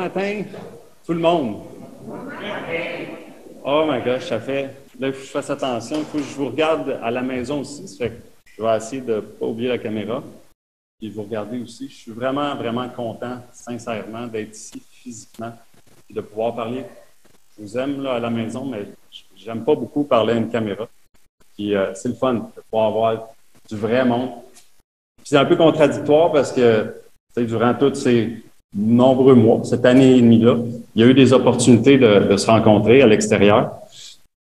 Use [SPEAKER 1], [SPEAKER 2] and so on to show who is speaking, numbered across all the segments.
[SPEAKER 1] matin, tout le monde. Oh my gosh, ça fait. Là, il faut que je fasse attention. Il faut que je vous regarde à la maison aussi. Ça fait que je vais essayer de ne pas oublier la caméra. Et vous regardez aussi. Je suis vraiment, vraiment content, sincèrement, d'être ici physiquement et de pouvoir parler. Je vous aime là, à la maison, mais j'aime pas beaucoup parler à une caméra. Puis c'est le fun de pouvoir avoir du vrai monde. Puis c'est un peu contradictoire parce que durant tous ces nombreux mois, cette année et demie-là, il y a eu des opportunités de se rencontrer à l'extérieur.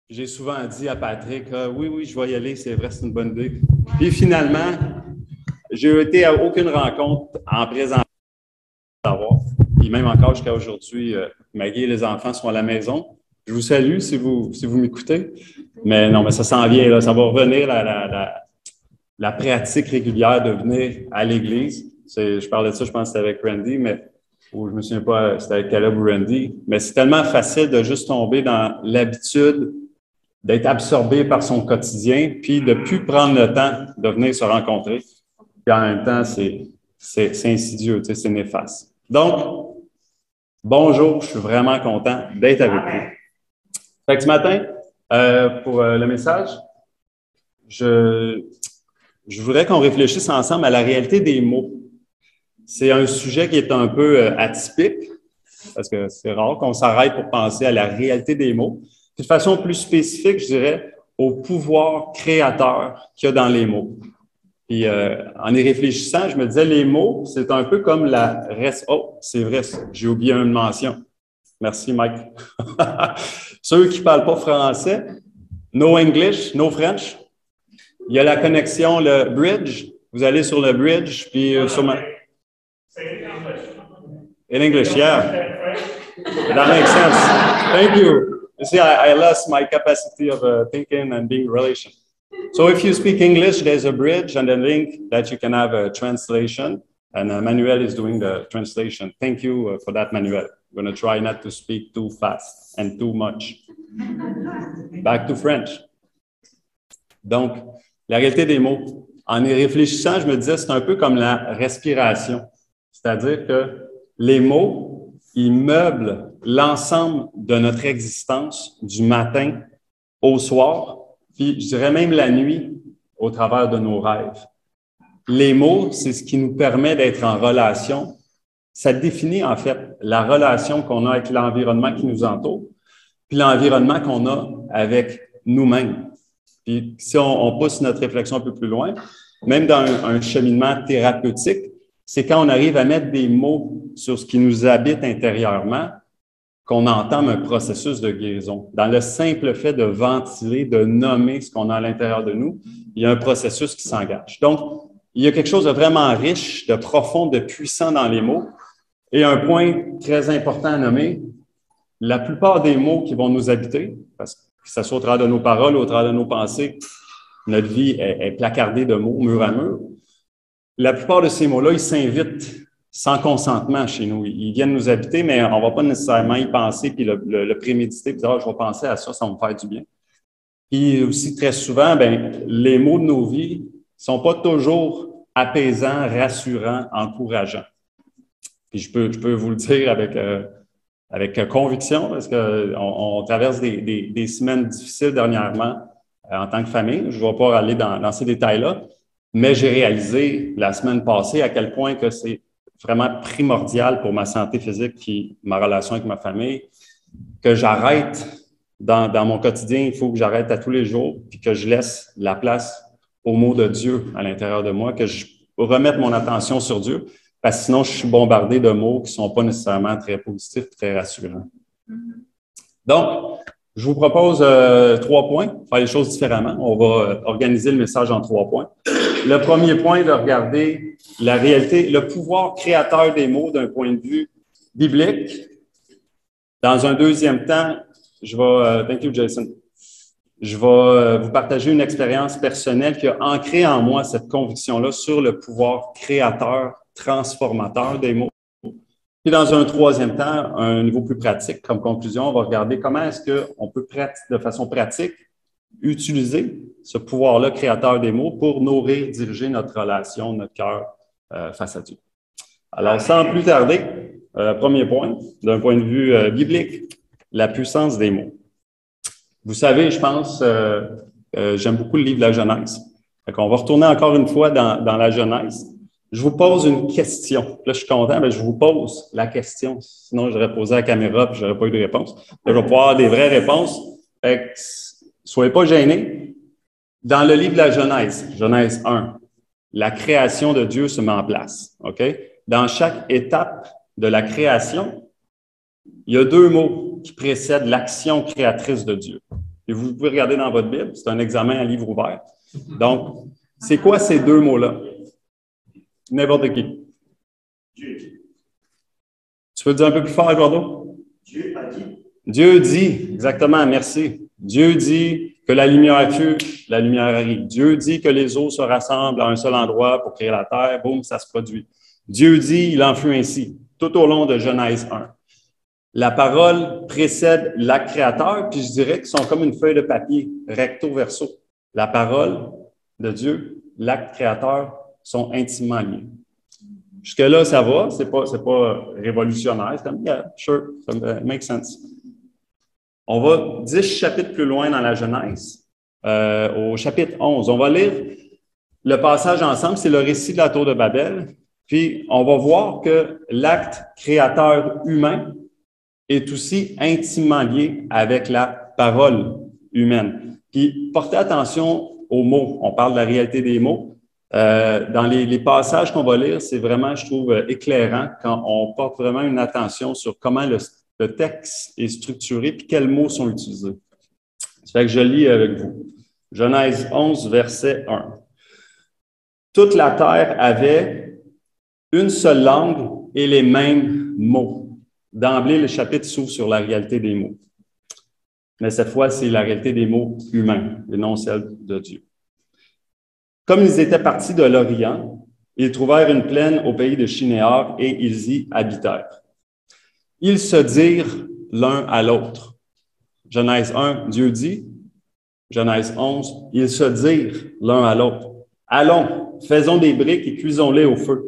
[SPEAKER 1] J'ai souvent dit à Patrick, oui, je vais y aller, c'est vrai, c'est une bonne idée. Puis finalement, j'ai été à aucune rencontre en présence d'avoir. Puis même encore jusqu'à aujourd'hui, Maggie et les enfants sont à la maison. Je vous salue si vous m'écoutez. Mais non, mais ça s'en vient, là, ça va revenir la pratique régulière de venir à l'église. Je parlais de ça, je pense que c'était avec Randy, mais ou je me souviens pas, c'était avec Caleb ou Randy. Mais c'est tellement facile de juste tomber dans l'habitude d'être absorbé par son quotidien, puis de ne plus prendre le temps de venir se rencontrer. Puis en même temps, c'est insidieux, c'est néfaste. Donc, bonjour, je suis vraiment content d'être avec vous. Fait que ce matin, pour le message, je voudrais qu'on réfléchisse ensemble à la réalité des mots. C'est un sujet qui est un peu atypique, parce que c'est rare qu'on s'arrête pour penser à la réalité des mots. De façon plus spécifique, je dirais, au pouvoir créateur qu'il y a dans les mots. Puis, en y réfléchissant, je me disais, les mots, c'est un peu comme la... Oh, c'est vrai, j'ai oublié une mention. Merci, Mike. Ceux qui ne parlent pas français, no English, no French. Il y a la connexion, le bridge. Vous allez sur le bridge, puis sur ma... In English, yeah. That makes sense. Thank you. You see, I lost my capacity of thinking and being relation. So if you speak English, there's a bridge and a link that you can have a translation. And Manuel is doing the translation. Thank you for that, Manuel. I'm going to try not to speak too fast and too much. Back to French. Donc, la réalité des mots. En y réfléchissant, je me disais, c'est un peu comme la respiration. C'est-à-dire que les mots, ils meublent l'ensemble de notre existence du matin au soir, puis je dirais même la nuit au travers de nos rêves. Les mots, c'est ce qui nous permet d'être en relation. Ça définit en fait la relation qu'on a avec l'environnement qui nous entoure, puis l'environnement qu'on a avec nous-mêmes. Puis si on pousse notre réflexion un peu plus loin, même dans un cheminement thérapeutique, c'est quand on arrive à mettre des mots sur ce qui nous habite intérieurement qu'on entame un processus de guérison. Dans le simple fait de ventiler, de nommer ce qu'on a à l'intérieur de nous, il y a un processus qui s'engage. Donc, il y a quelque chose de vraiment riche, de profond, de puissant dans les mots. Et un point très important à nommer, la plupart des mots qui vont nous habiter, parce que ça soit au travers de nos paroles, au travers de nos pensées, notre vie est placardée de mots, mur à mur. La plupart de ces mots-là, ils s'invitent sans consentement chez nous. Ils viennent nous habiter, mais on ne va pas nécessairement y penser puis le préméditer, puis dire je vais penser à ça, ça va me faire du bien. Puis aussi, très souvent, les mots de nos vies ne sont pas toujours apaisants, rassurants, encourageants. Puis je peux vous le dire avec conviction, parce qu'on traverse des semaines difficiles dernièrement en tant que famille. Je ne vais pas aller dans ces détails-là. Mais j'ai réalisé la semaine passée à quel point que c'est vraiment primordial pour ma santé physique et ma relation avec ma famille, que j'arrête dans mon quotidien, il faut que j'arrête à tous les jours, puis que je laisse la place au mot de Dieu à l'intérieur de moi, que je remette mon attention sur Dieu, parce que sinon je suis bombardé de mots qui ne sont pas nécessairement très positifs, très rassurants. Donc, je vous propose 3 points, faire les choses différemment. On va organiser le message en 3 points. Le premier point, de regarder la réalité, le pouvoir créateur des mots d'un point de vue biblique. Dans un deuxième temps, thank you, Jason. Je vais vous partager une expérience personnelle qui a ancré en moi cette conviction-là sur le pouvoir créateur, transformateur des mots. Puis dans un troisième temps, un niveau plus pratique, comme conclusion, on va regarder comment est-ce qu'on peut, de façon pratique, utiliser ce pouvoir-là créateur des mots pour nourrir, diriger notre relation, notre cœur face à Dieu. Alors, sans plus tarder, Premier point, d'un point de vue biblique, la puissance des mots. Vous savez, je pense, j'aime beaucoup le livre de la Genèse. On va retourner encore une fois dans la Genèse. Je vous pose une question. Là, je suis content, mais je vous pose la question. Sinon, j'aurais posé la caméra et je n'aurais pas eu de réponse. Là, je vais pouvoir avoir des vraies réponses. Soyez pas gênés. Dans le livre de la Genèse, Genèse 1, la création de Dieu se met en place. OK? Dans chaque étape de la création, il y a deux mots qui précèdent l'action créatrice de Dieu. Et vous pouvez regarder dans votre Bible, c'est un examen à livre ouvert. Donc, c'est quoi ces deux mots-là? N'importe qui. Dieu. Tu peux le dire un peu plus fort, Eduardo?
[SPEAKER 2] Dieu a dit.
[SPEAKER 1] Dieu dit, exactement, merci. Dieu dit que la lumière fut, la lumière arrive. Dieu dit que les eaux se rassemblent à un seul endroit pour créer la terre, boum, ça se produit. Dieu dit, il en fut ainsi, tout au long de Genèse 1. La parole précède l'acte créateur, puis je dirais qu'ils sont comme une feuille de papier, recto verso. La parole de Dieu, l'acte créateur sont intimement liés. Jusque-là, ça va, c'est pas révolutionnaire, c'est comme, yeah, sure, ça makes sense. On va 10 chapitres plus loin dans la Genèse, au chapitre 11. On va lire le passage ensemble, c'est le récit de la tour de Babel, puis on va voir que l'acte créateur humain est aussi intimement lié avec la parole humaine. Puis, portez attention aux mots. On parle de la réalité des mots. Dans les passages qu'on va lire, c'est vraiment, je trouve, éclairant quand on porte vraiment une attention sur comment le texte est structuré et quels mots sont utilisés. Ça fait que je lis avec vous. Genèse 11, verset 1. Toute la terre avait une seule langue et les mêmes mots. D'emblée, le chapitre s'ouvre sur la réalité des mots. Mais cette fois, c'est la réalité des mots humains et non celle de Dieu. Comme ils étaient partis de l'Orient, ils trouvèrent une plaine au pays de Shinéar et ils y habitèrent. Ils se dirent l'un à l'autre. Genèse 1, Dieu dit. Genèse 11, ils se dirent l'un à l'autre. Allons, faisons des briques et cuisons-les au feu.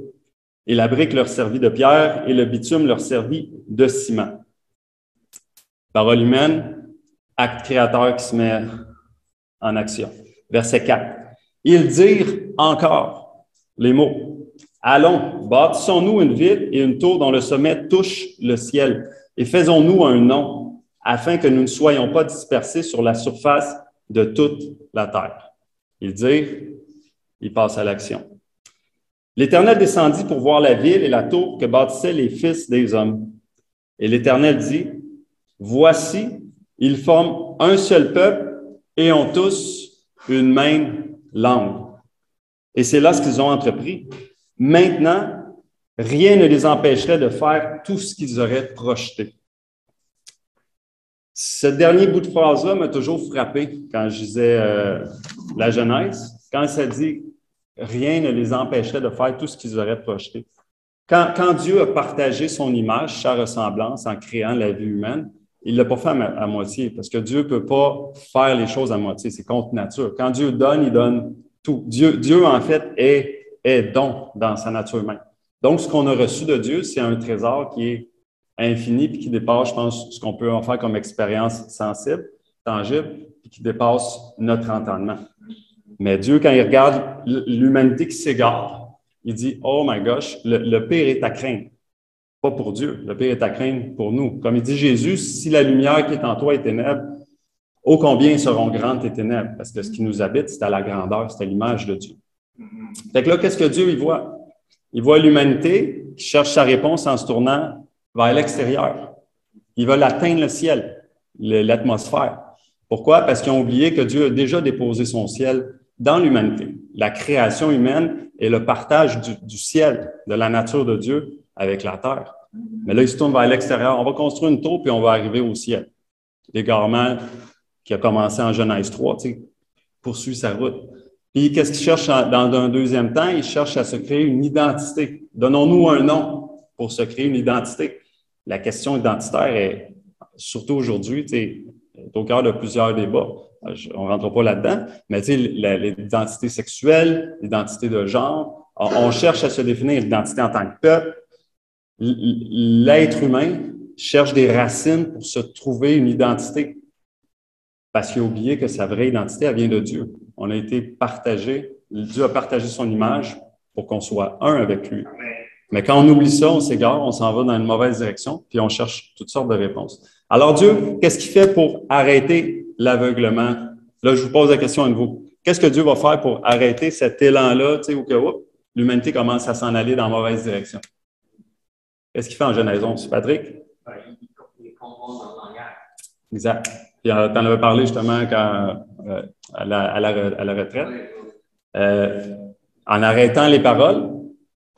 [SPEAKER 1] Et la brique leur servit de pierre et le bitume leur servit de ciment. Parole humaine, acte créateur qui se met en action. Verset 4. Ils dirent encore les mots. Allons, bâtissons-nous une ville et une tour dont le sommet touche le ciel, et faisons-nous un nom, afin que nous ne soyons pas dispersés sur la surface de toute la terre. Ils dirent, ils passent à l'action. L'Éternel descendit pour voir la ville et la tour que bâtissaient les fils des hommes. Et l'Éternel dit, voici, ils forment un seul peuple et ont tous une même langue. Et c'est là ce qu'ils ont entrepris. Maintenant, rien ne les empêcherait de faire tout ce qu'ils auraient projeté. Ce dernier bout de phrase-là m'a toujours frappé quand je lisais la Genèse. Quand ça dit « rien ne les empêcherait de faire tout ce qu'ils auraient projeté ». Quand Dieu a partagé son image, sa ressemblance en créant la vie humaine, il ne l'a pas fait à moitié, parce que Dieu ne peut pas faire les choses à moitié, c'est contre nature. Quand Dieu donne, il donne tout. Dieu en fait, est don dans sa nature même. Donc, ce qu'on a reçu de Dieu, c'est un trésor qui est infini puis qui dépasse, je pense, ce qu'on peut en faire comme expérience sensible, tangible, puis qui dépasse notre entendement. Mais Dieu, quand il regarde l'humanité qui s'égare, il dit « Oh my gosh, le pire est à craindre. » Pas pour Dieu, le pire est à craindre pour nous. Comme il dit Jésus, si la lumière qui est en toi est ténèbres, ô combien seront grandes tes ténèbres? Parce que ce qui nous habite, c'est à la grandeur, c'est à l'image de Dieu. Fait que là, qu'est-ce que Dieu il voit? Il voit l'humanité qui cherche sa réponse en se tournant vers l'extérieur. Ils veulent atteindre le ciel, l'atmosphère. Pourquoi? Parce qu'ils ont oublié que Dieu a déjà déposé son ciel dans l'humanité. La création humaine est le partage du ciel, de la nature de Dieu avec la terre. Mais là, ils se tournent vers l'extérieur. On va construire une tour, puis on va arriver au ciel. L'égarement qui a commencé en Genèse 3, poursuit sa route. Puis, qu'est-ce qu'ils cherchent dans un deuxième temps? Ils cherchent à se créer une identité. Donnons-nous un nom pour se créer une identité. La question identitaire est, surtout aujourd'hui, est au cœur de plusieurs débats. On ne rentre pas là-dedans, mais l'identité sexuelle, l'identité de genre, on cherche à se définir l'identité en tant que peuple. l'être humain cherche des racines pour se trouver une identité. Parce qu'il a oublié que sa vraie identité, elle vient de Dieu. On a été partagé. Dieu a partagé son image pour qu'on soit un avec lui. Mais quand on oublie ça, on s'égare, on s'en va dans une mauvaise direction, puis on cherche toutes sortes de réponses. Alors Dieu, qu'est-ce qu'il fait pour arrêter l'aveuglement? Là, je vous pose la question à nouveau. Qu'est-ce que Dieu va faire pour arrêter cet élan-là, tu sais, où que l'humanité commence à s'en aller dans la mauvaise direction? Qu'est-ce qu'il fait en Genèse 11, Patrick?
[SPEAKER 2] Il compose dans le langage.
[SPEAKER 1] Exact. Puis tu en avais parlé justement quand, à la retraite. En arrêtant les paroles,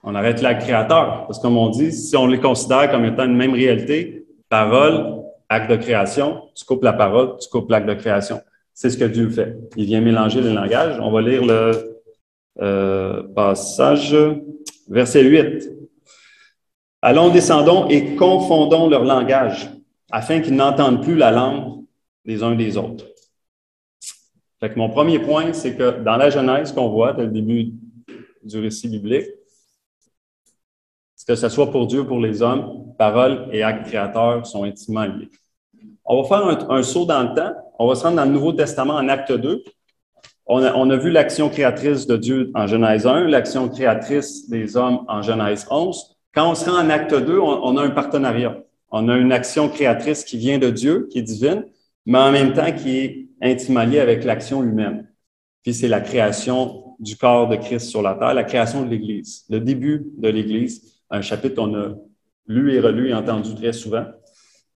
[SPEAKER 1] on arrête l'acte créateur. Parce que comme on dit, si on les considère comme étant une même réalité, parole, acte de création, tu coupes la parole, tu coupes l'acte de création. C'est ce que Dieu fait. Il vient mélanger les langages. On va lire le passage, verset 8. « Allons, descendons et confondons leur langage, afin qu'ils n'entendent plus la langue des uns des autres. » Fait que mon premier point, c'est que dans la Genèse qu'on voit, dès le début du récit biblique, que ce soit pour Dieu ou pour les hommes, parole et acte créateur sont intimement liés. On va faire un saut dans le temps. On va se rendre dans le Nouveau Testament en acte 2. On a vu l'action créatrice de Dieu en Genèse 1, l'action créatrice des hommes en Genèse 11. Quand on se rend en acte 2, on a un partenariat. On a une action créatrice qui vient de Dieu, qui est divine, mais en même temps qui est intimement liée avec l'action humaine. Puis c'est la création du corps de Christ sur la terre, la création de l'Église, le début de l'Église. Un chapitre qu'on a lu et relu et entendu très souvent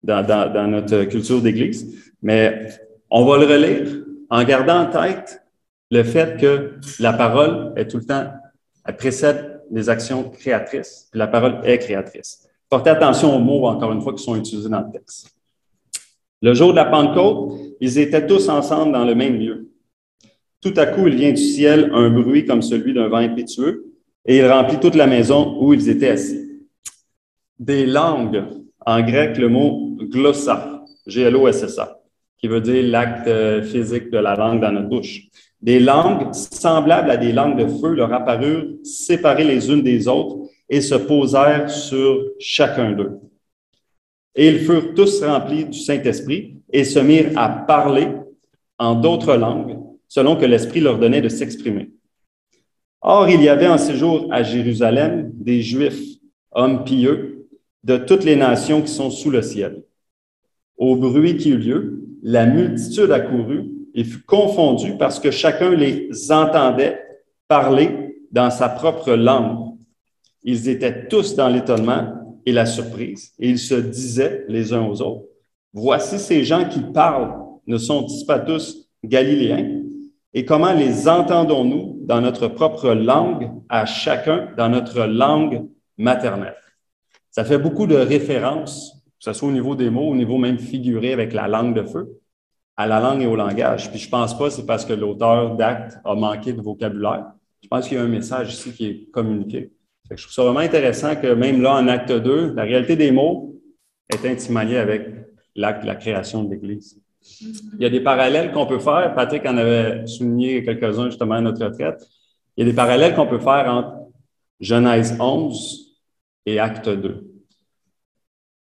[SPEAKER 1] dans notre culture d'Église. Mais on va le relire en gardant en tête le fait que la parole est tout le temps, elle précède les actions créatrices, puis la parole est créatrice. Portez attention aux mots, encore une fois, qui sont utilisés dans le texte. Le jour de la Pentecôte, ils étaient tous ensemble dans le même lieu. Tout à coup, il vient du ciel un bruit comme celui d'un vent impétueux, et il remplit toute la maison où ils étaient assis. Des langues, en grec, le mot glossa, G-L-O-S-S-A, qui veut dire l'acte physique de la langue dans notre bouche. Des langues semblables à des langues de feu leur apparurent séparées les unes des autres et se posèrent sur chacun d'eux. Et ils furent tous remplis du Saint-Esprit et se mirent à parler en d'autres langues, selon que l'Esprit leur donnait de s'exprimer. Or, il y avait en séjour à Jérusalem des Juifs, hommes pieux, de toutes les nations qui sont sous le ciel. Au bruit qui eut lieu, la multitude accourut et fut confondue parce que chacun les entendait parler dans sa propre langue. Ils étaient tous dans l'étonnement et la surprise, et ils se disaient les uns aux autres, « Voici ces gens qui parlent, ne sont-ils pas tous Galiléens? Et comment les entendons-nous dans notre propre langue, à chacun dans notre langue maternelle? » Ça fait beaucoup de références, que ce soit au niveau des mots, au niveau même figuré avec la langue de feu, à la langue et au langage. Puis je ne pense pas que c'est parce que l'auteur d'Actes a manqué de vocabulaire. Je pense qu'il y a un message ici qui est communiqué. Fait que je trouve ça vraiment intéressant que même là, en Acte 2, la réalité des mots est intimement liée avec l'acte de la création de l'Église. Il y a des parallèles qu'on peut faire. Patrick en avait souligné quelques-uns justement à notre retraite. Il y a des parallèles qu'on peut faire entre Genèse 11 et Acte 2.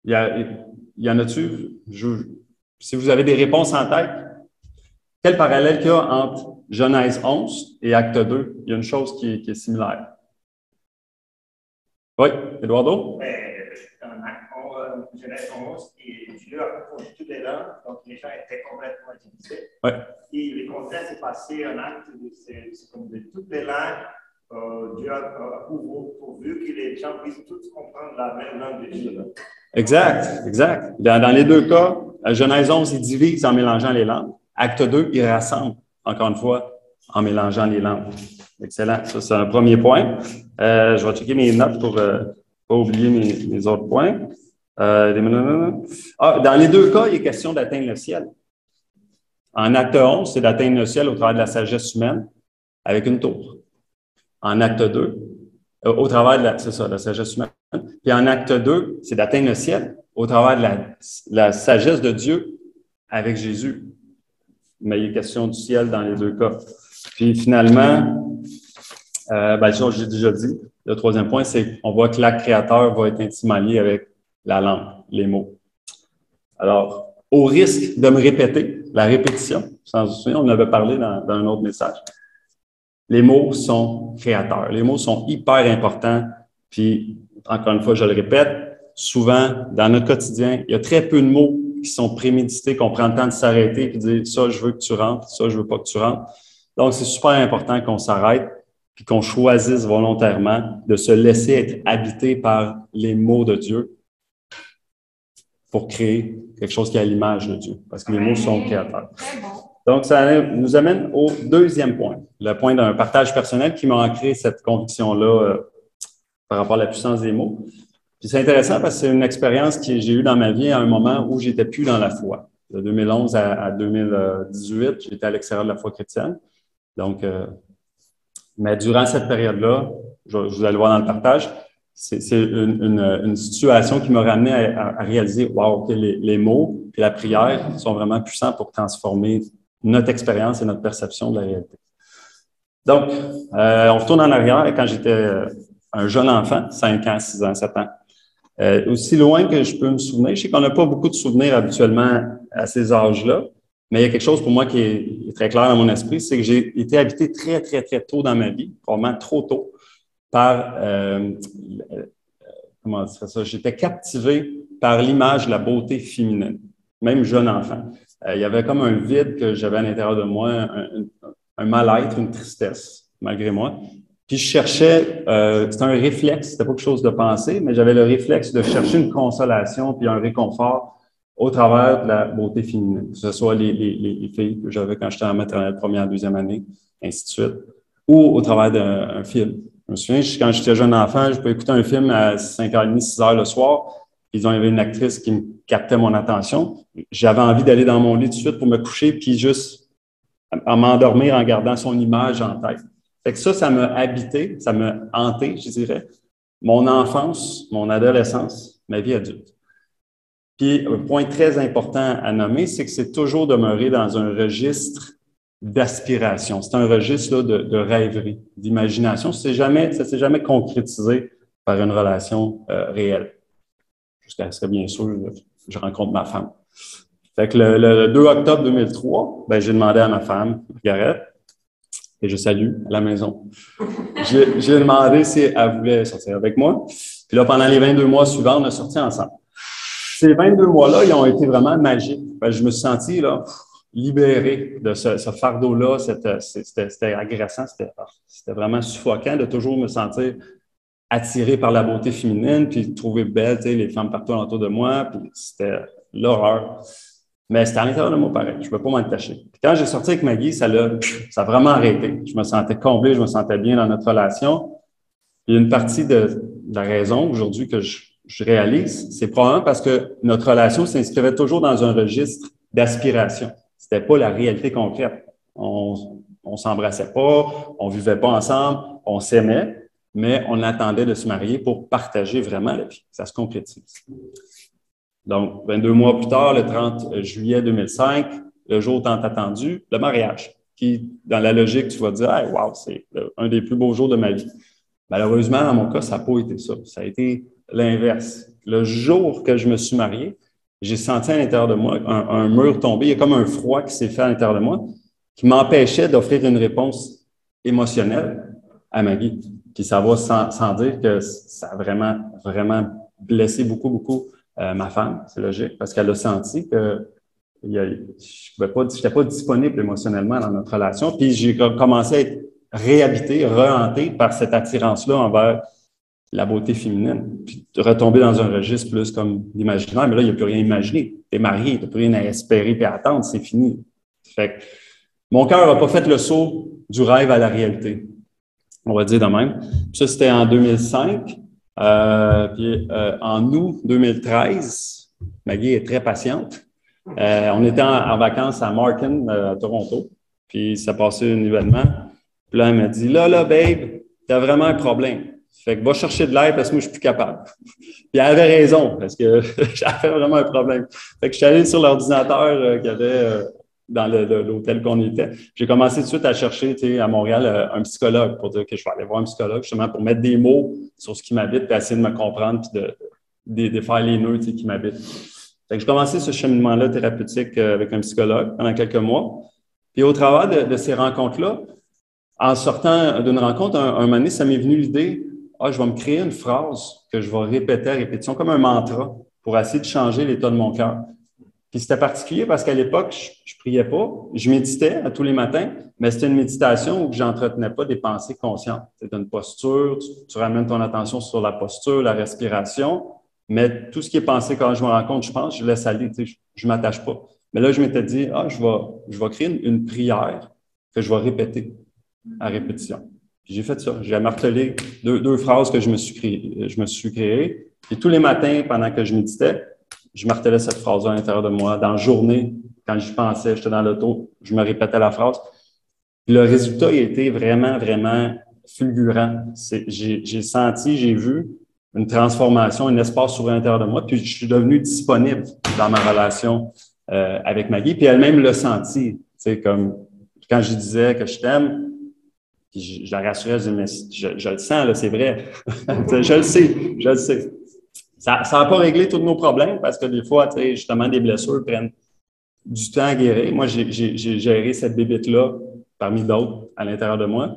[SPEAKER 1] Il y en a-tu? Si vous avez des réponses en tête, quel parallèle qu'il y a entre Genèse 11 et Acte 2? Il y a une chose qui est similaire. Oui, Eduardo?
[SPEAKER 3] Dans Genèse 11, et Dieu a confondu toutes les langues, donc les gens étaient complètement divisés.
[SPEAKER 1] Ouais.
[SPEAKER 3] Et le contraire s'est passé un acte de toutes les langues. Dieu a pourvu que les gens puissent tous comprendre la même langue de Dieu. Exact, exact.
[SPEAKER 1] Dans les deux cas, Genèse 11, il divise en mélangeant les langues. Acte 2, il rassemble, encore une fois, en mélangeant les langues. Excellent. Ça, c'est un premier point. Je vais checker mes notes pour ne pas oublier mes autres points. Dans les deux cas, il est question d'atteindre le ciel. En Acte 11, c'est d'atteindre le ciel au travers de la sagesse humaine avec une tour. En Acte 2, au travers de la sagesse humaine. Puis en Acte 2, c'est d'atteindre le ciel au travers de la sagesse de Dieu avec Jésus. Mais il est question du ciel dans les deux cas. Puis finalement, ça, j'ai déjà dit, Le troisième point, c'est qu'on voit que l'acte créateur va être intimement lié avec la langue, les mots. Alors, au risque de me répéter, la répétition, sans vous souvenir, on en avait parlé dans un autre message, les mots sont créateurs. Les mots sont hyper importants. Puis, encore une fois, je le répète, souvent, dans notre quotidien, il y a très peu de mots qui sont prémédités, qu'on prend le temps de s'arrêter et de dire « ça, je veux que tu rentres, ça, je veux pas que tu rentres ». Donc, c'est super important qu'on s'arrête puis qu'on choisisse volontairement de se laisser être habité par les mots de Dieu pour créer quelque chose qui est à l'image de Dieu, parce que les mots sont créateurs. Donc, ça nous amène au deuxième point, le point d'un partage personnel qui m'a ancré cette conviction-là par rapport à la puissance des mots. Puis c'est intéressant parce que c'est une expérience que j'ai eue dans ma vie à un moment où j'étais plus dans la foi. De 2011 à 2018, j'étais à l'extérieur de la foi chrétienne. Donc, mais durant cette période-là, vous allez voir dans le partage, c'est une situation qui m'a ramené à réaliser, wow, okay, les mots et la prière sont vraiment puissants pour transformer notre expérience et notre perception de la réalité. Donc, on retourne en arrière quand j'étais un jeune enfant, 5 ans, 6 ans, 7 ans. Aussi loin que je peux me souvenir, je sais qu'on n'a pas beaucoup de souvenirs habituellement à ces âges-là, mais il y a quelque chose pour moi qui est très clair dans mon esprit, c'est que j'ai été habité très, très, très tôt dans ma vie, probablement trop tôt, par, comment dire ça, j'étais captivé par l'image de la beauté féminine, même jeune enfant. Il y avait comme un vide que j'avais à l'intérieur de moi, un mal-être, une tristesse, malgré moi. Puis je cherchais, c'était un réflexe, c'était pas quelque chose de pensé, mais j'avais le réflexe de chercher une consolation puis un réconfort au travers de la beauté féminine, que ce soit les filles que j'avais quand j'étais en maternelle, première, deuxième année, ainsi de suite, ou au travers d'un film. Je me souviens, quand j'étais jeune enfant, je pouvais écouter un film à 5h30, 6h le soir. Ils ont avait une actrice qui me captait mon attention. J'avais envie d'aller dans mon lit tout de suite pour me coucher, puis juste à m'endormir en gardant son image en tête. Fait que ça m'a habité, ça m'a hanté, je dirais, mon enfance, mon adolescence, ma vie adulte. Puis, un point très important à nommer, c'est que c'est toujours demeuré dans un registre d'aspiration. C'est un registre là, de rêverie, d'imagination. Ça ne s'est jamais concrétisé par une relation réelle. Jusqu'à ce que, bien sûr, je rencontre ma femme. Fait que le 2 octobre 2003, ben, j'ai demandé à ma femme, Margaret, et je salue à la maison. J'ai demandé si elle voulait sortir avec moi. Puis là, pendant les 22 mois suivants, on a sorti ensemble. Ces 22 mois-là, ils ont été vraiment magiques. Ben, je me suis senti là, libéré de ce fardeau-là. C'était agressant, c'était vraiment suffocant de toujours me sentir attiré par la beauté féminine, puis trouver belle, tu sais, les femmes partout autour de moi, puis c'était l'horreur. Mais c'était à l'intérieur de moi pareil, je ne peux pas m'en détacher. Puis quand j'ai sorti avec Maggie, ça a vraiment arrêté. Je me sentais comblé, je me sentais bien dans notre relation. Il y a une partie de la raison aujourd'hui que je réalise, c'est probablement parce que notre relation s'inscrivait toujours dans un registre d'aspiration. C'était pas la réalité concrète. On s'embrassait pas, on vivait pas ensemble, on s'aimait, mais on attendait de se marier pour partager vraiment la vie. Ça se concrétise. Donc, 22 mois plus tard, le 30 juillet 2005, le jour tant attendu, le mariage, qui, dans la logique, tu vas dire, hey, wow, c'est un des plus beaux jours de ma vie. Malheureusement, dans mon cas, ça n'a pas été ça. Ça a été l'inverse. Le jour que je me suis marié, j'ai senti à l'intérieur de moi un mur tomber. Il y a comme un froid qui s'est fait à l'intérieur de moi qui m'empêchait d'offrir une réponse émotionnelle à Maggie. Puis ça va sans dire que ça a vraiment, vraiment blessé beaucoup, beaucoup ma femme. C'est logique, parce qu'elle a senti que je n'étais pas disponible émotionnellement dans notre relation. Puis j'ai commencé à être réhabité, rehanté par cette attirance-là envers la beauté féminine, puis retomber dans un registre plus comme l'imaginaire, mais là, il n'y a plus rien à imaginer. Tu es marié, tu n'as plus rien à espérer et à attendre, c'est fini. Fait que mon cœur n'a pas fait le saut du rêve à la réalité, on va dire de même. Puis ça, c'était en 2005. Puis en août 2013, Maggie est très patiente. On était en vacances à Markham, à Toronto, puis ça passait un événement. Puis là, elle m'a dit, là, babe, t'as vraiment un problème. Fait que va chercher de l'air parce que moi, je suis plus capable. Puis elle avait raison, parce que j'avais vraiment un problème. Fait que je suis allé sur l'ordinateur qu'il y avait dans l'hôtel qu'on était. J'ai commencé tout de suite à chercher, tu sais, à Montréal, un psychologue pour dire que je vais aller voir un psychologue, justement, pour mettre des mots sur ce qui m'habite, puis essayer de me comprendre, puis de faire les nœuds, tu sais, qui m'habitent. Fait que j'ai commencé ce cheminement-là thérapeutique avec un psychologue pendant quelques mois. Puis au travers de ces rencontres-là, en sortant d'une rencontre, un moment donné, ça m'est venu l'idée, je vais me créer une phrase que je vais répéter à répétition, comme un mantra, pour essayer de changer l'état de mon cœur. Puis c'était particulier parce qu'à l'époque, je priais pas, je méditais à tous les matins, mais c'était une méditation où je n'entretenais pas des pensées conscientes. C'est une posture, tu ramènes ton attention sur la posture, la respiration, mais tout ce qui est pensé quand je me rends compte, je pense, je laisse aller, tu sais, je m'attache pas. Mais là, je m'étais dit, je vais créer une prière que je vais répéter à répétition. J'ai fait ça. J'ai martelé deux phrases que je me suis créées. Et tous les matins, pendant que je méditais, je martelais cette phrase-là à l'intérieur de moi. Dans la journée, quand j'y pensais, j'étais dans l'auto, je me répétais la phrase. Puis le résultat, il a été vraiment, vraiment fulgurant. J'ai senti, j'ai vu une transformation, un espace s'ouvrir à l'intérieur de moi. Puis je suis devenu disponible dans ma relation avec Maggie. Puis elle-même l'a senti. Tu sais, comme quand je disais que je t'aime, je la rassurais, je disais, mais je le sens, là, c'est vrai. Je le sais. Ça n'a pas réglé tous nos problèmes parce que des fois, tu sais, justement, des blessures prennent du temps à guérir. Moi, j'ai géré cette bébête-là parmi d'autres à l'intérieur de moi.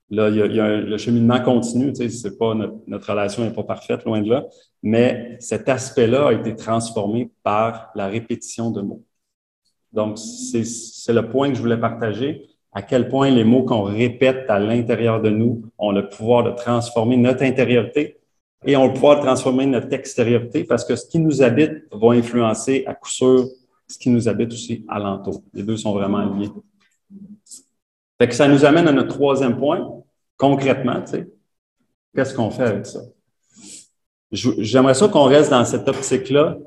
[SPEAKER 1] Là, le cheminement continue, tu sais, c'est pas notre relation n'est pas parfaite, loin de là, mais cet aspect-là a été transformé par la répétition de mots. Donc, c'est le point que je voulais partager, à quel point les mots qu'on répète à l'intérieur de nous ont le pouvoir de transformer notre intériorité et ont le pouvoir de transformer notre extériorité parce que ce qui nous habite va influencer à coup sûr ce qui nous habite aussi alentour. Les deux sont vraiment liés. Fait que ça nous amène à notre troisième point. Concrètement, tu sais, qu'est-ce qu'on fait avec ça? J'aimerais ça qu'on reste dans cette optique-là,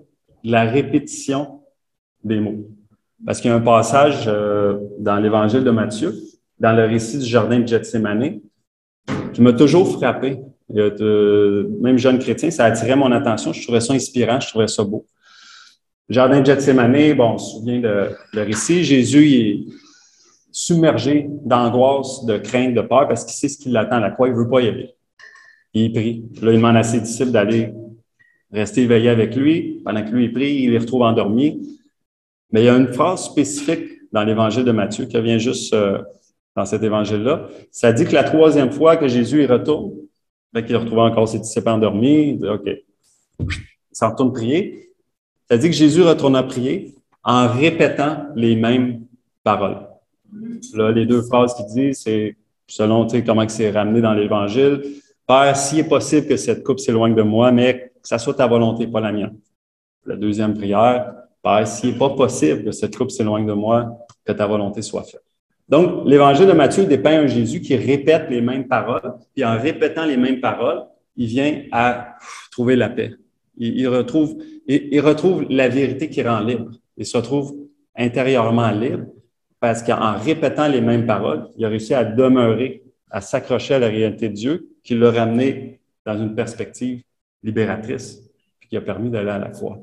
[SPEAKER 1] de la répétition des mots. Parce qu'il y a un passage dans l'Évangile de Matthieu, dans le récit du jardin de Gethsémani, qui m'a toujours frappé. Même jeune chrétien, ça attirait mon attention. Je trouvais ça inspirant, je trouvais ça beau. Le jardin de Gethsémani, bon, on se souvient le récit. Jésus est submergé d'angoisse, de crainte, de peur, parce qu'il sait ce qui l'attend à la croix, il ne veut pas y aller. Il prie. Là, il demande à ses disciples d'aller rester éveillés avec lui. Pendant que lui, il prie, il les retrouve endormis. Mais il y a une phrase spécifique dans l'Évangile de Matthieu qui vient juste dans cet évangile-là. Ça dit que la troisième fois que Jésus y retourne, qu'il retrouve encore ses disciples endormis, il dit OK, il s'en retourne prier. Ça dit que Jésus retourna prier en répétant les mêmes paroles. Là, les deux phrases qu'il dit, c'est selon comment c'est ramené dans l'Évangile. Père, s'il est possible que cette coupe s'éloigne de moi, mais que ça soit ta volonté, pas la mienne. La deuxième prière, Père, s'il n'est pas possible que cette coupe s'éloigne de moi, que ta volonté soit faite. Donc, l'Évangile de Matthieu dépeint un Jésus qui répète les mêmes paroles, puis en répétant les mêmes paroles, il vient à trouver la paix. Il retrouve la vérité qui rend libre. Il se retrouve intérieurement libre parce qu'en répétant les mêmes paroles, il a réussi à demeurer, à s'accrocher à la réalité de Dieu qui l'a ramené dans une perspective libératrice, puis qui a permis d'aller à la croix.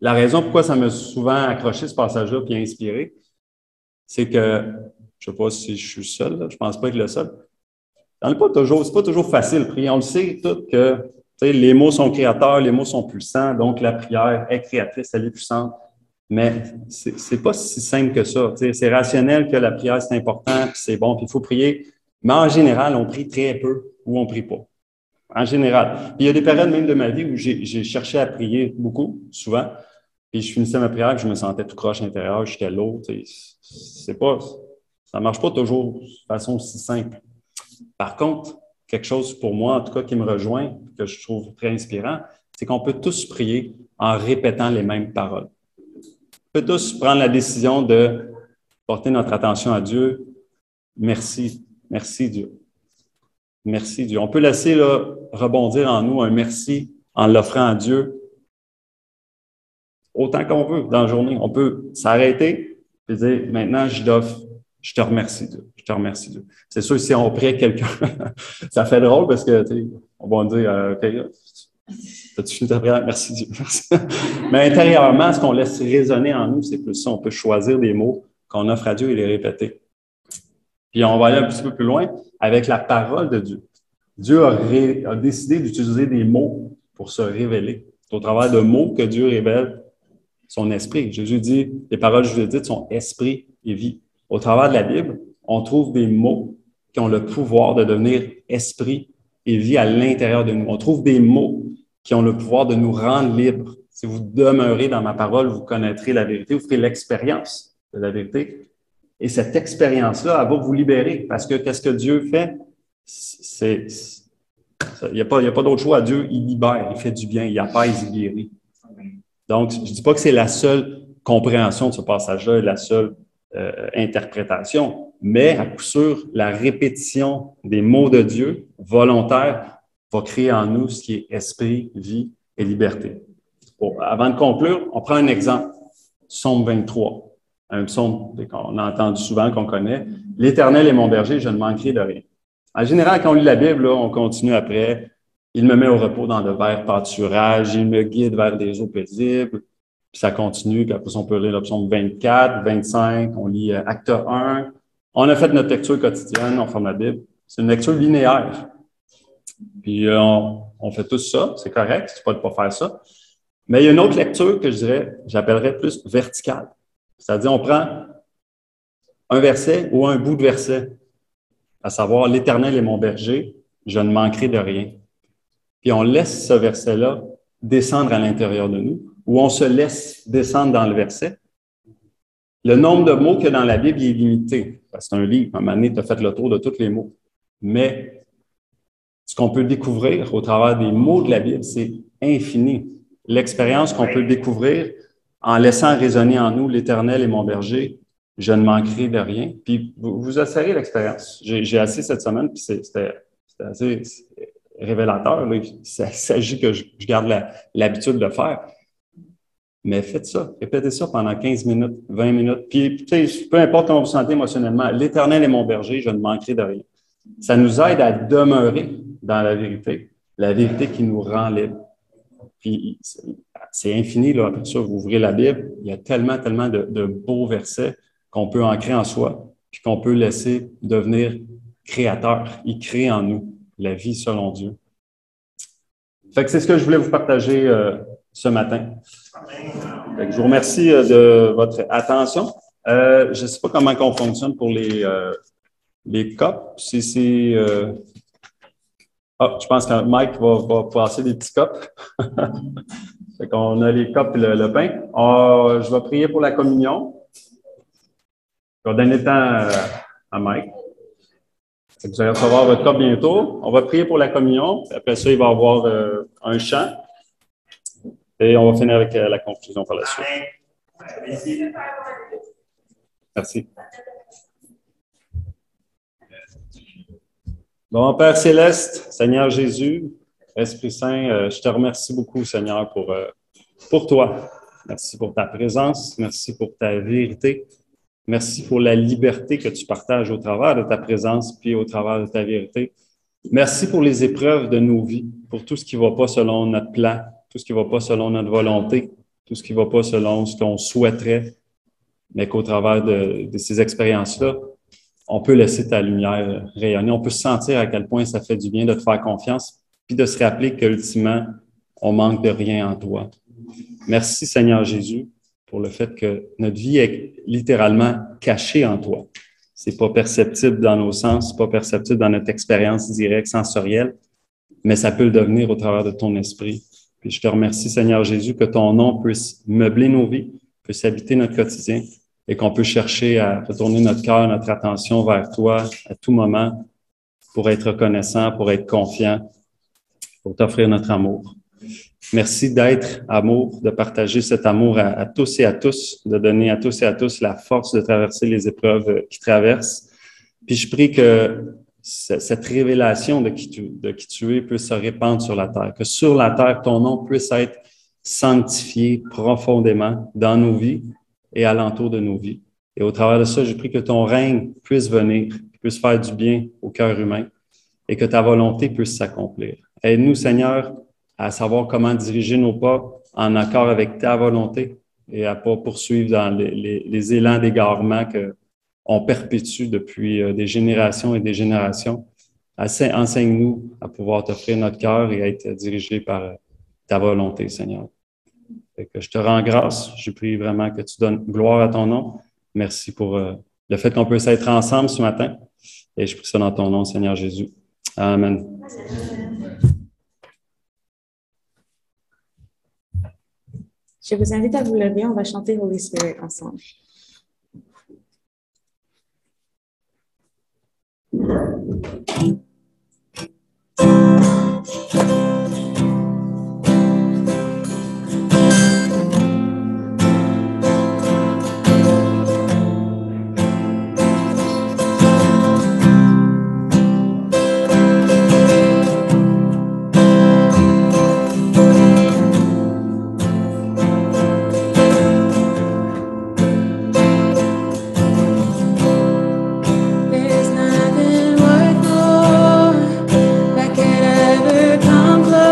[SPEAKER 1] La raison pourquoi ça m'a souvent accroché ce passage-là puis inspiré, c'est que, je ne sais pas si je suis seul, là, je ne pense pas être le seul. C'est pas toujours facile de prier. On le sait tout que les mots sont créateurs, les mots sont puissants, donc la prière est créatrice, elle est puissante. Mais c'est pas si simple que ça. C'est rationnel que la prière, c'est important, puis c'est bon, puis il faut prier. Mais en général, on prie très peu ou on ne prie pas. En général. Puis il y a des périodes même de ma vie où j'ai cherché à prier beaucoup, souvent. Puis je finissais ma prière, puis je me sentais tout croche à l'intérieur, j'étais lourd. Ça ne marche pas toujours de façon si simple. Par contre, quelque chose pour moi, en tout cas, qui me rejoint, que je trouve très inspirant, c'est qu'on peut tous prier en répétant les mêmes paroles. On peut tous prendre la décision de porter notre attention à Dieu. Merci. Merci Dieu. Merci Dieu. On peut laisser rebondir en nous un merci en l'offrant à Dieu autant qu'on veut dans la journée. On peut s'arrêter et dire, maintenant, je te remercie Dieu. Je te remercie Dieu. C'est sûr, si on prie quelqu'un, ça fait drôle parce que on va dire, OK, T'as-tu fini ta prière? Merci Dieu. Merci. Mais intérieurement, ce qu'on laisse résonner en nous, c'est plus ça. On peut choisir des mots qu'on offre à Dieu et les répéter. Puis on va aller un petit peu plus loin avec la parole de Dieu. Dieu a décidé d'utiliser des mots pour se révéler. C'est au travers de mots que Dieu révèle son esprit. Jésus dit, les paroles que je vous ai dites sont esprit et vie. Au travers de la Bible, on trouve des mots qui ont le pouvoir de devenir esprit et vie à l'intérieur de nous. On trouve des mots qui ont le pouvoir de nous rendre libres. Si vous demeurez dans ma parole, vous connaîtrez la vérité, vous ferez l'expérience de la vérité. Et cette expérience-là, elle va vous libérer. Parce que qu'est-ce que Dieu fait? Il n'y a pas d'autre choix. Dieu, il libère, il fait du bien, il apaise, il guérit. Donc, je ne dis pas que c'est la seule compréhension de ce passage-là et la seule interprétation, mais à coup sûr, la répétition des mots de Dieu volontaire va créer en nous ce qui est esprit, vie et liberté. Bon, avant de conclure, on prend un exemple. Psaume 23, un psaume qu'on a entendu souvent, qu'on connaît. « L'Éternel est mon berger, je ne manquerai de rien. » En général, quand on lit la Bible, là, on continue après. « Il me met au repos dans de verts pâturages, il me guide vers des eaux paisibles. » Puis ça continue, puis après on peut lire le psaume 24, 25, on lit Acte 1. On a fait notre lecture quotidienne, on forme la Bible. C'est une lecture linéaire. Puis on fait tout ça, c'est correct, c'est pas de pas faire ça. Mais il y a une autre lecture que j'appellerais plus verticale. C'est-à-dire, on prend un verset ou un bout de verset, à savoir « L'Éternel est mon berger, je ne manquerai de rien ». Puis on laisse ce verset-là descendre à l'intérieur de nous, ou on se laisse descendre dans le verset. Le nombre de mots qu'il y a dans la Bible est limité. Parce que c'est un livre, à un moment donné, tu as fait le tour de tous les mots. Mais ce qu'on peut découvrir au travers des mots de la Bible, c'est infini. L'expérience qu'on peut découvrir en laissant résonner en nous « L'Éternel est mon berger, je ne manquerai de rien ». Puis vous essayerez l'expérience. J'ai assis cette semaine, puis c'était assez révélateur. Là. Il s'agit que je garde l'habitude de le faire. Mais faites ça, répétez ça pendant 15 minutes, 20 minutes. Puis, peu importe comment vous sentez émotionnellement, l'Éternel est mon berger, je ne manquerai de rien. Ça nous aide à demeurer dans la vérité qui nous rend libres. Puis, c'est infini, là. Après ça, vous ouvrez la Bible, il y a tellement de beaux versets qu'on peut ancrer en soi, puis qu'on peut laisser devenir créateur. Il crée en nous la vie selon Dieu. Fait que c'est ce que je voulais vous partager ce matin. Fait que je vous remercie de votre attention. Je ne sais pas comment on fonctionne pour les copes. Je pense que Mike va passer des petits copes. Fait qu'on a les copes et le pain. Je vais prier pour la communion. Je vais donner le temps à Mike. Vous allez recevoir votre cope bientôt. On va prier pour la communion. Après ça, il va y avoir un chant. Et on va finir avec la conclusion par la suite. Merci. Bon, Père Céleste, Seigneur Jésus, Esprit Saint, je te remercie beaucoup, Seigneur, pour toi. Merci pour ta présence. Merci pour ta vérité. Merci pour la liberté que tu partages au travers de ta présence puis au travers de ta vérité. Merci pour les épreuves de nos vies, pour tout ce qui ne va pas selon notre plan, tout ce qui ne va pas selon notre volonté, tout ce qui ne va pas selon ce qu'on souhaiterait, mais qu'au travers de ces expériences-là, on peut laisser ta lumière rayonner. On peut sentir à quel point ça fait du bien de te faire confiance, puis de se rappeler qu'ultimement, on manque de rien en toi. Merci, Seigneur Jésus, pour le fait que notre vie est littéralement cachée en toi. C'est pas perceptible dans nos sens, c'est pas perceptible dans notre expérience directe, sensorielle, mais ça peut le devenir au travers de ton esprit. Puis je te remercie, Seigneur Jésus, que ton nom puisse meubler nos vies, puisse habiter notre quotidien et qu'on peut chercher à retourner notre cœur, notre attention vers toi à tout moment pour être reconnaissant, pour être confiant, pour t'offrir notre amour. Merci d'être amour, de partager cet amour à tous et à tous, de donner à tous et à tous la force de traverser les épreuves qui traversent. Puis je prie que cette révélation de qui tu es puisse se répandre sur la terre, que sur la terre, ton nom puisse être sanctifié profondément dans nos vies et alentour de nos vies. Et au travers de ça, je prie que ton règne puisse venir, puisse faire du bien au cœur humain et que ta volonté puisse s'accomplir. Aide-nous, Seigneur, à savoir comment diriger nos pas en accord avec ta volonté et à ne pas poursuivre dans les élans d'égarement qu'on perpétue depuis des générations et des générations. Enseigne-nous à pouvoir t'offrir notre cœur et à être dirigé par ta volonté, Seigneur. Fait que je te rends grâce. Je prie vraiment que tu donnes gloire à ton nom. Merci pour le fait qu'on puisse être ensemble ce matin. Et je prie ça dans ton nom, Seigneur Jésus. Amen.
[SPEAKER 4] Je vous invite à vous lever. On va chanter Holy Spirit ensemble.
[SPEAKER 5] There's nothing worth more that could ever come close.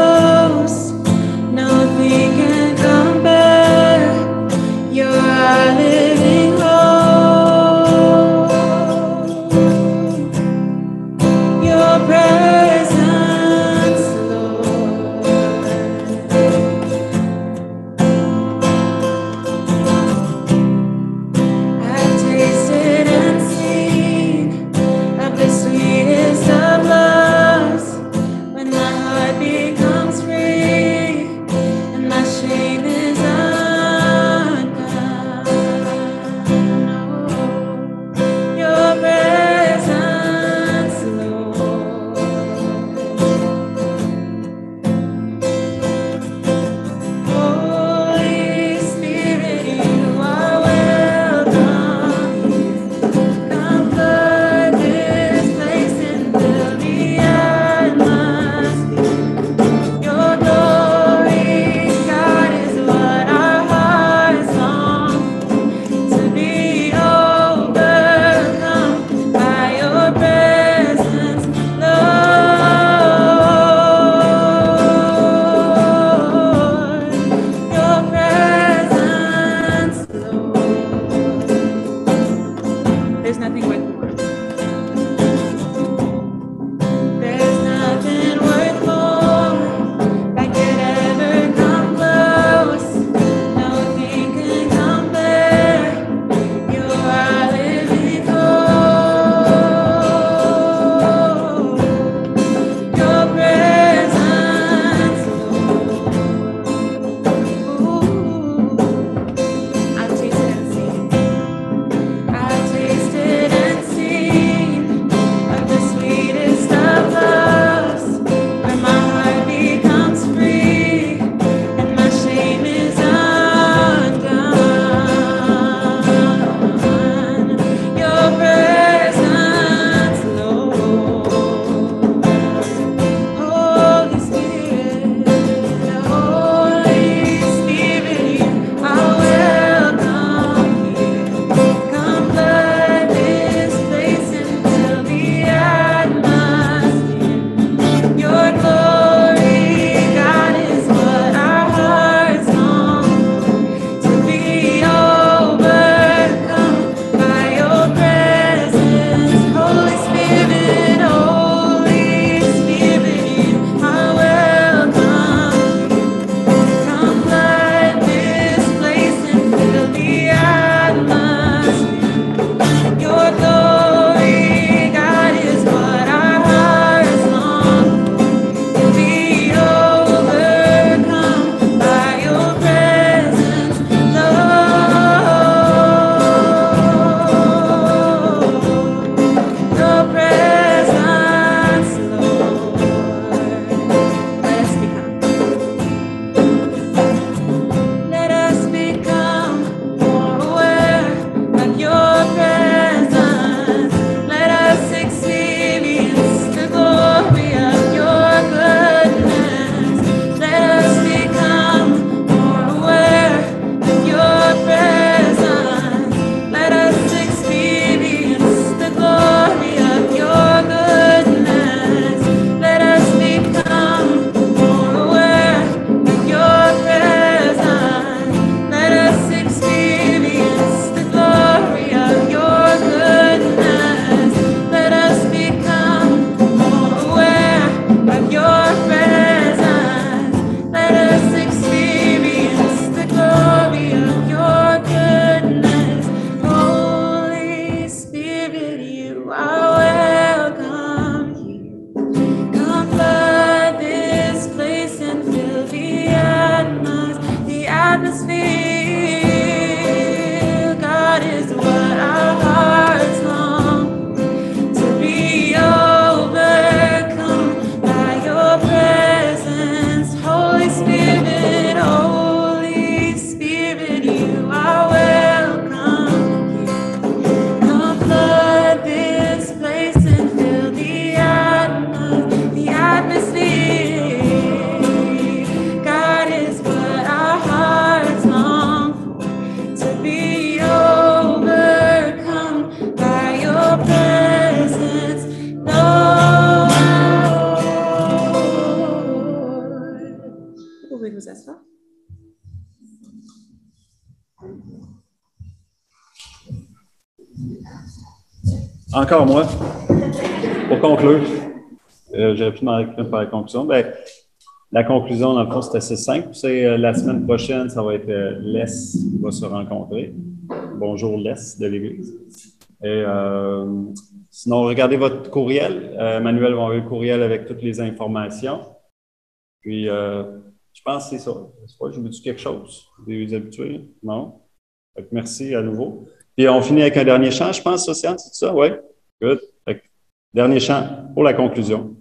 [SPEAKER 1] Encore moi, pour conclure, j'aurais pu demander par la conclusion. Ben, la conclusion, dans le fond, c'est assez simple. C'est la semaine prochaine, ça va être l'Es qui va se rencontrer. Bonjour l'Es de l'Église. Et sinon, regardez votre courriel. Manuel va envoyer le courriel avec toutes les informations. Puis, je pense que c'est ça. Je me dis quelque chose. Des habitués? Non? Fait que merci à nouveau. Puis, on finit avec un dernier chant, je pense, Océane, c'est ça? Oui? Good. Fait que, dernier chant pour la conclusion.